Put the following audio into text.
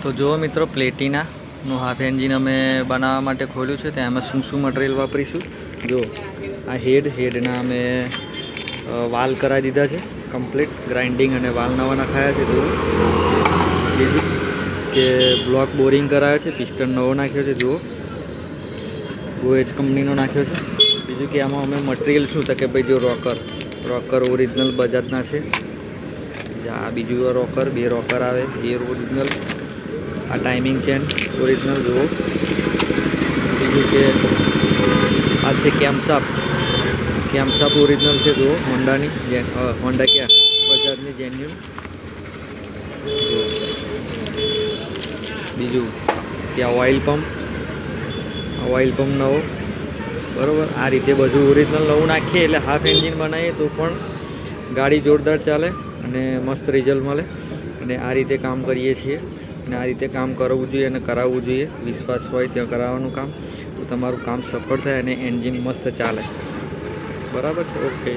તો જુઓ મિત્રો, પ્લેટિનાનું હાફ એન્જિન અમે બનાવવા માટે ખોલ્યું છે. ત્યાં અમે શું મટીરિયલ વાપરીશું જો આ હેડના અમે વાલ કરાવી દીધા છે કમ્પ્લીટ ગ્રાઇન્ડિંગ, અને વાલ નવા નખાયા છે. જુઓ બીજું કે બ્લોક બોરિંગ કરાવ્યો છે, પિસ્ટન નવો નાખ્યો છે. જુઓ ગોએજ કંપનીનો નાખ્યો છે. બીજું કે આમાં અમે મટીરિયલ શું તો કે ભાઈ જો રોકર ઓરિજિનલ બજાજના છે. આ બીજું રોકર, 2 રોકર આવે એ ઓરિજિનલ. આ ટાઈમિંગ ચેન ઓરિજિનલ. જુઓ બીજું કે આ છે કેમ્પસાપ ઓરિજિનલ છે. જુઓ હોન્ડાની હોન્ડા ક્યાં બજાજની જેન્યુન. બીજું ત્યાં ઓઇલ પંપ નવો. બરાબર, આ રીતે બધું ઓરિજિનલ નવું નાખીએ એટલે હાફ એન્જિન બનાવીએ તો પણ ગાડી જોરદાર ચાલે અને મસ્ત રિઝલ્ટ મળે. અને આ રીતે કામ કરીએ છીએ અને આ રીતે કામ કરવું જોઈએ અને કરાવવું જોઈએ. વિશ્વાસ હોય ત્યાં કરાવવાનું કામ, તો તમારું કામ સફળ થાય અને એન્જિન મસ્ત ચાલે. બરાબર છે. ઓકે.